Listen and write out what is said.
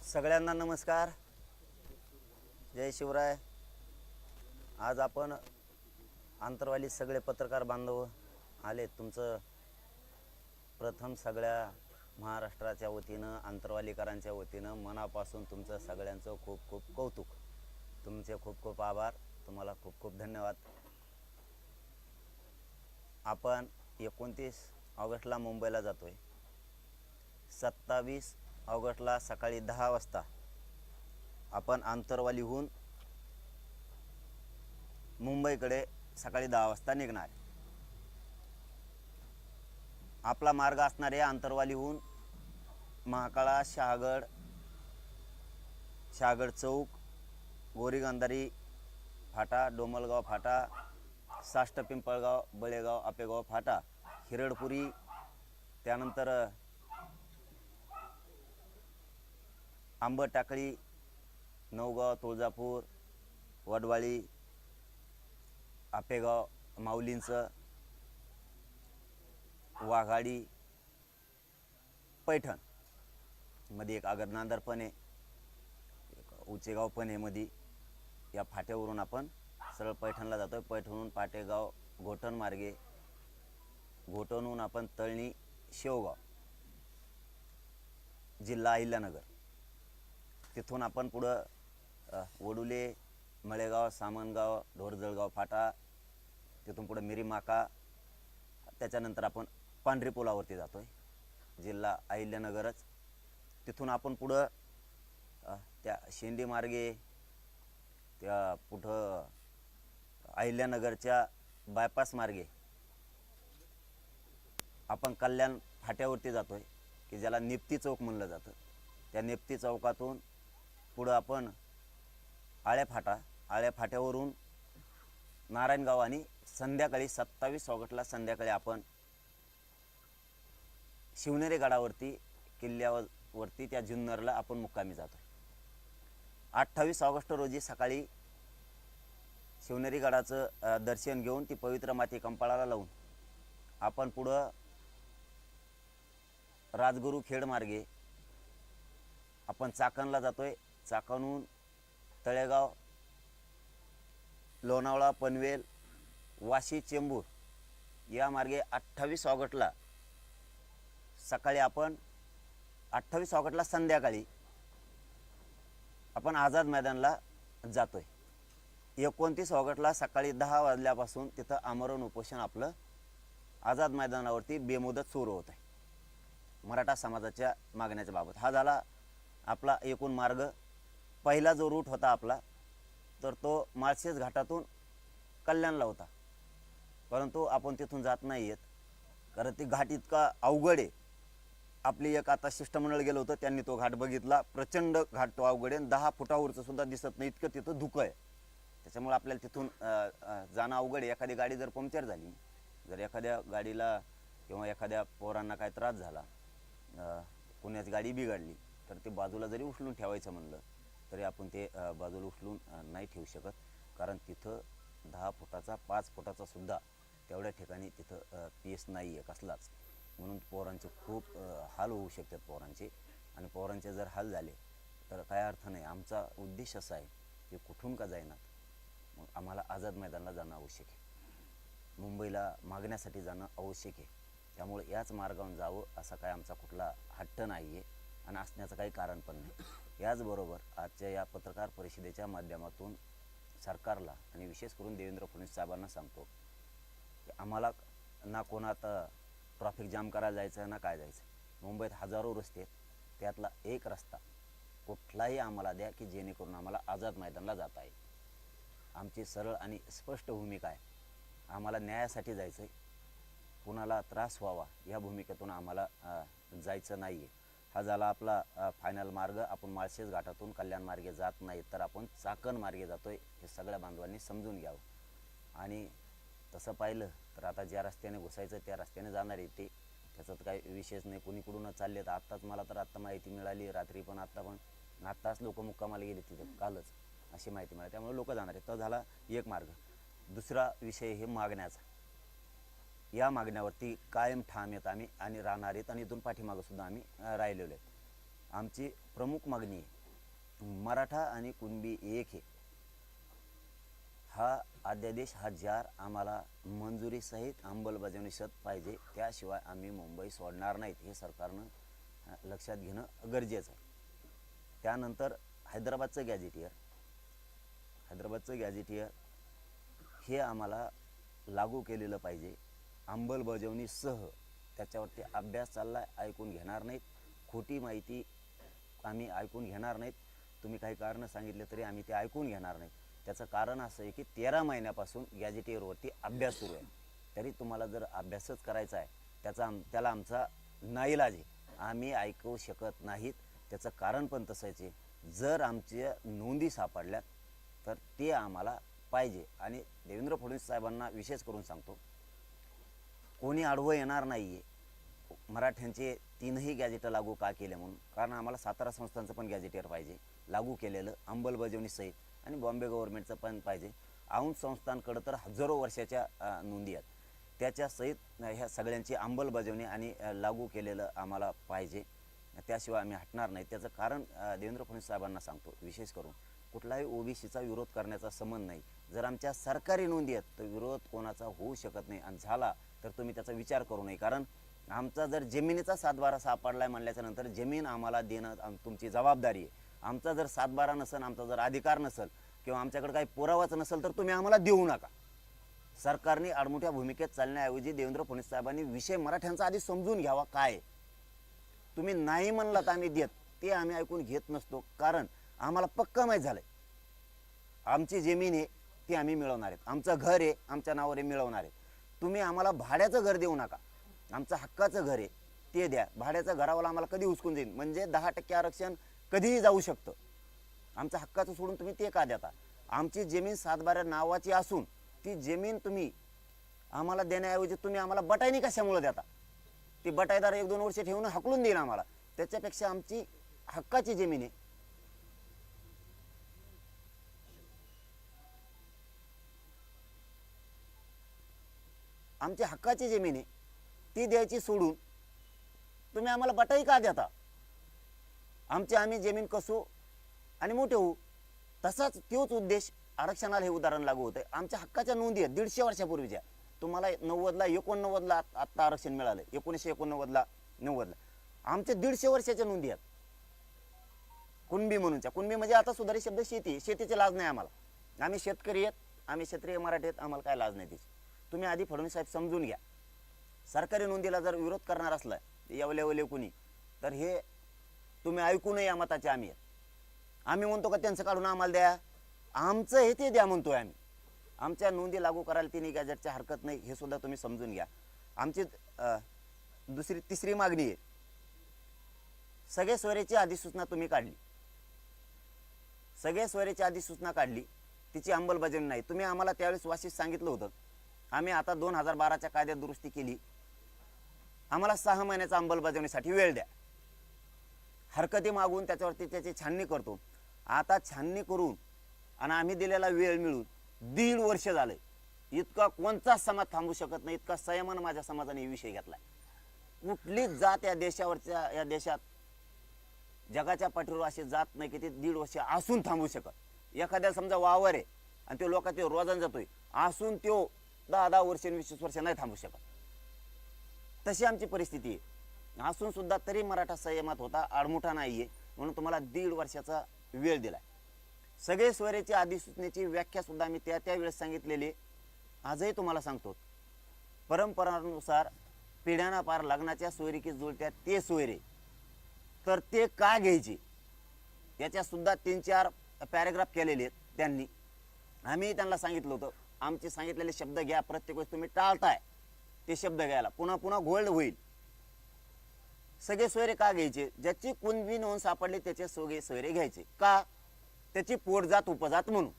सगळ्यांना नमस्कार, जय शिवराय। आज आपण आंतरवाली सगळे पत्रकार बांधव आले। तुमचं प्रथम सगळ्या महाराष्ट्राच्या वतीनं, आंतरवालीकरांच्या वतीनं मनापासून तुमचं सगळ्यांचं खूप खूप कौतुक, तुमचे खूप खूप आभार, तुम्हाला खूप खूप धन्यवाद। आपण 29 ऑगस्टला मुंबईला जातोय। 27 ऑगस्टला सकाळी 10 वाजता आपण आंतरवालीहून मुंबईकडे सकाळी 10 वाजता निघणार। आपला मार्ग असणार आहे आंतरवालीहून महाकाळा, शहागड चौक, गोरीगंधारी फाटा, डोमलगाव फाटा, साष्ट पिंपळगाव, बळेगाव, आपेगाव फाटा, हिरडपुरी, त्यानंतर आंबटाकळी, नवगाव, तुळजापूर, वडवाळी, आपेगाव, माऊलींचं, वाघाडी, पैठण मध्ये एक आगरनांदर पण आहे, एक उचेगाव पण आहे मध्ये। या फाट्यावरून आपण सरळ पैठणला जातोय। पैठणहून पाटेगाव, घोटण मार्गे, घोटणहून आपण तळणी, शेवगाव, जिल्हा अहिल्यानगर, तिथून आपण पुढं वडुले, मळेगाव, सामनगाव, ढोरजळगाव फाटा, तिथून पुढे मिरीमाका, त्याच्यानंतर आपण पांढरी पुलावरती जातोय, जिल्हा अहिल्यानगरच। तिथून आपण पुढं त्या शेंडी मार्गे, त्या पुढं अहिल्यानगरच्या बायपास मार्गे आपण कल्याण फाट्यावरती जातोय, की ज्याला निप्ती चौक म्हणलं जातं। त्या निप्ती चौकातून पुढं आपण आळ्या फाट्यावरून नारायणगाव, आणि संध्याकाळी 27 ऑगस्टला संध्याकाळी आपण शिवनेरी गडावरती, किल्ल्यावरती त्या जुन्नरला आपण मुक्कामी जातो। 28 ऑगस्ट रोजी सकाळी शिवनेरी गडाचं दर्शन घेऊन ती पवित्र माती कंपाळाला लावून आपण पुढं राजगुरू खेड मार्गे आपण चाकणला जातोय। चाकणहून तळेगाव, लोणावळा, पनवेल, वाशी, चेंबूर या मार्गे 28 ऑगस्टला सकाळी आपण 28 ऑगस्टला संध्याकाळी आपण आझाद मैदानला जातोय। 29 ऑगस्टला सकाळी 10 वाजल्यापासून तिथं आमरण उपोषण आपलं आझाद मैदानावरती बेमुदत सुरू होत आहे मराठा समाजाच्या मागण्याच्या बाबत। हा झाला आपला एकूण मार्ग। पहिला जो रूट होता आपला, तर तो माळशेज घाटातून कल्याणला होता, परंतु आपण तिथून जात नाही आहेत, कारण ती घाट इतका अवघड आहे। आपली एक आता शिष्टमंडळ गेलं होतं, त्यांनी तो घाट बघितला, प्रचंड घाट तो अवघड आहे, 10 फुटावरचं सुद्धा दिसत नाही इतकं तिथं धुकं आहे। त्याच्यामुळे आपल्याला तिथून जाणं अवघड आहे। एखादी गाडी जर पंक्चर झाली, जर एखाद्या गाडीला किंवा एखाद्या पोरांना काय त्रास झाला, कुणाची गाडी बिघडली, तर ते बाजूला जरी उचलून ठेवायचं म्हणलं तरी आपण ते बाजूला उचलून नाही ठेवू शकत, कारण तिथं 10 फुटाचा 5 फुटाचा सुद्धा तेवढ्या ठिकाणी तिथं पीस नाही आहे कसलाच। म्हणून पोरांचे खूप हाल होऊ शकतात पोरांचे, आणि पोरांचे जर हाल झाले तर काय अर्थ नाही। आमचा उद्देश असा आहे की कुठून का जाईनात, मग आम्हाला आझाद मैदानाला जाणं आवश्यक आहे, मुंबईला मागण्यासाठी जाणं आवश्यक आहे। त्यामुळे याच मार्गावरून जावं असा काय आमचा कुठला हट्ट नाही आहे, आणि असण्याचं काही कारण पण नाही। याचबरोबर आजच्या या पत्रकार परिषदेच्या माध्यमातून सरकारला आणि विशेष करून देवेंद्र फडणवीस साहेबांना सांगतो की आम्हाला ना कोणात ट्रॅफिक जाम करायला जायचं ना काय जायचं। मुंबईत हजारो रस्ते आहेत, त्यातला एक रस्ता कुठलाही आम्हाला द्या की जेणेकरून आम्हाला आझाद मैदानाला जाता येईल। आमची सरळ आणि स्पष्ट भूमिका आहे, आम्हाला न्यायासाठी जायचं आहे, कुणाला त्रास व्हावा या भूमिकेतून आम्हाला जायचं नाही आहे। हा झाला आपला फायनल मार्ग। आपण माळशेज घाटातून कल्याण मार्गे जात नाही, तर आपण चाकण मार्गे जातोय, हे सगळ्या बांधवांनी समजून घ्यावं। आणि तसं पाहिलं तर आता ज्या रस्त्याने घुसायचं त्या रस्त्याने जाणार आहे ते, त्याच्यात काही विशेष नाही। कुणी कुठून चालले तर आत्ताच मला तर आत्ता माहिती मिळाली, रात्री पण आत्ताच लोक मुक्कामाला गेले तिथं, कालच अशी माहिती मिळाली, त्यामुळे लोक जाणार आहेत। तर झाला एक मार्ग। दुसरा विषय हे मागण्याचा। या मागण्यावरती कायम ठाम आहेत आम्ही, आणि राहणार आहेत, आणि इथून पाठीमागं सुद्धा आम्ही राहिलेलो आहेत। आमची प्रमुख मागणी आहे मराठा आणि कुणबी एक आहे हा अध्यादेश हा जार आम्हाला मंजुरीसहित अंमलबजावणीसहित पाहिजे, त्याशिवाय आम्ही मुंबई सोडणार नाहीत हे सरकारनं लक्षात घेणं गरजेचं आहे. त्यानंतर हैदराबादचं गॅझेटियर हे आम्हाला लागू केलेलं पाहिजे अंमलबजावणीसह. त्याच्यावरती अभ्यास चालला आहे, ऐकून घेणार नाहीत. खोटी माहिती आम्ही ऐकून घेणार नाहीत. तुम्ही काही कारणं सांगितले तरी आम्ही ते ऐकून घेणार नाहीत. त्याचं कारण असं आहे की 13 महिन्यापासून गॅझेटियरवरती अभ्यास सुरू आहे. तरी तुम्हाला जर अभ्यासच करायचा आहे त्याला आमचा नाईलाज आहे, आम्ही ऐकू शकत नाहीत. त्याचं कारण पण तसंच आहे. जर आमच्या नोंदी सापडल्यात तर ते आम्हाला पाहिजे. आणि देवेंद्र फडणवीस साहेबांना विशेष करून सांगतो, कोणी आडवं येणार नाही आहे मराठ्यांचे 3ही गॅझेटं लागू का केले म्हणून. कारण आम्हाला सातारा संस्थांचं पण गॅझेटियर पाहिजे लागू केलेलं अंमलबजावणीसहित, आणि बॉम्बे गव्हर्नमेंटचं पण पाहिजे. औंध संस्थांकडं तर हजारो वर्षाच्या नोंदी आहेत, त्याच्यासहित ह्या सगळ्यांची अंमलबजावणी आणि लागू केलेलं आम्हाला पाहिजे. त्याशिवाय आम्ही हटणार नाही. त्याचं कारण देवेंद्र फडणवीस साहेबांना सांगतो, विशेष करून कुठलाही ओबीसीचा विरोध करण्याचा संबंध नाही. जर आमच्या सरकारी नोंदी आहेत तर विरोध कोणाचा होऊ शकत नाही, आणि झाला तर तुम्ही त्याचा विचार करू नये. कारण आमचा जर जमिनीचा सातबारा सापडलाय म्हणल्याच्या नंतर जमीन आम्हाला देणं तुमची जबाबदारी आहे. आमचा जर सातबारा नसेल, आमचा जर अधिकार नसेल किंवा आमच्याकडे काही पुरावाच नसेल तर तुम्ही आम्हाला देऊ नका. सरकारने आडमुठ्या भूमिकेत चालण्याऐवजी देवेंद्र फडणवीस साहेबांनी विषय मराठ्यांचा आधी समजून घ्यावा. काय तुम्ही नाही म्हणला तर आम्ही देत, ते आम्ही ऐकून घेत नसतो. कारण आम्हाला पक्का माहीत झालंय आमची जमीन आहे ती आम्ही मिळवणार आहेत, आमचं घर आहे आमच्या नावावर मिळवणार आहे. तुम्ही आम्हाला भाड्याचं घर देऊ नका, आमचं हक्काचं घर आहे ते द्या. भाड्याचं घरावाला आम्हाला कधी उचकून देईन, म्हणजे 10% आरक्षण कधीही जाऊ शकतं. आमचं हक्काचं सोडून तुम्ही ते का देता? आमची जमीन सातबाऱ्या नावाची असून ती जमीन तुम्ही आम्हाला देण्याऐवजी तुम्ही आम्हाला बटाईनी कशामुळे देता? ती बटाईदार 1-2 वर्ष ठेवून हकलून देईल आम्हाला. त्याच्यापेक्षा आमची हक्काची जमीन आहे, आमची हक्काची जमीन आहे ती द्यायची सोडून तुम्ही आम्हाला बटाई का देता? आम्ही जमीन कसू आणि मोठे होऊ. तसाच तोच उद्देश आरक्षणाला हे उदाहरण लागू होतं. आमच्या हक्काच्या नोंदी आहेत 150 वर्षापूर्वीच्या. तुम्हाला 90ला 89ला आत्ता आरक्षण मिळालं, 1989ला 90ला. आमच्या 150 वर्षाच्या नोंदी आहेत कुणबी म्हणूनच्या. कुणबी म्हणजे आता सुधारित शब्द शेती, शेतीची लाज नाही आम्हाला. आम्ही शेतकरी आहेत, आम्ही क्षेत्रीय मराठी आहेत, आम्हाला काय लाज नाही त्याची. तुम्ही आधी फडणवीस साहेब समजून घ्या. सरकारी नोंदीला जर विरोध करणार असला यावले कुणी तर हे तुम्ही ऐकू नये. या मताचे आम्ही म्हणतो का त्यांचं काढून आम्हाला द्या, आमचं हे ते द्या म्हणतोय आम्ही. आमच्या नोंदी लागू करायला 3 गॅझेटची हरकत नाही, हे सुद्धा तुम्ही समजून घ्या. आमची तिसरी मागणी आहे, सगळे सोयरेची अधिसूचना तुम्ही काढली, सगळे सोयरेची अधिसूचना काढली, तिची अंमलबजावणी नाही. तुम्ही आम्हाला त्यावेळेस वाशीत सांगितलं होतं, आम्ही आता 2012च्या कायद्यात दुरुस्ती केली, आम्हाला 6 महिन्याचा अंमलबजावणीसाठी वेळ द्या. हरकती मागून त्याच्यावरती त्याची छाननी करतो. आता छाननी करून आणि आम्ही दिलेला वेळ मिळून 1.5 वर्ष झाले. इतका कोणताच समाज थांबू शकत नाही, इतका संयमानं माझ्या समाजाने विषय घेतलाय. कुठलीच जात या देशात जगाच्या पाठीवर अशी जात नाही की ते 1.5 वर्ष असून थांबू शकत. एखाद्या समजा वावर आहे आणि तो लोकांचे रोजान जातोय असून तो 10 वर्ष 20 वर्ष नाही थांबू शकत. तशी आमची परिस्थिती आहे. असून सुद्धा तरी मराठा संयमात होता, आडमुठा नाहीये, म्हणून तुम्हाला 1.5 वर्षाचा वेळ दिलाय. सगळे सोयरेची अधिसूचनेची व्याख्या सुद्धा आम्ही त्यावेळेस सांगितलेली, आजही तुम्हाला सांगतो. परंपरानुसार पिढ्याना पार लग्नाच्या सोयरीकी जुळत्या ते सोयरे, तर ते का घ्यायचे याच्या सुद्धा 3-4 पॅरेग्राफ केलेले आहेत त्यांनी. आम्ही त्यांना सांगितलं होतं, आमचे सांगितलेले शब्द घ्या, प्रत्येक वेळेस तुम्ही टाळताय ते शब्द घ्यायला, पुन्हा घोळ होईल. सगळे सोयरे का घ्यायचे? ज्याची कुणबी नोंद सापडली त्याचे सगळे सोयरे घ्यायचे. का? त्याची पोटजात उपजात म्हणून.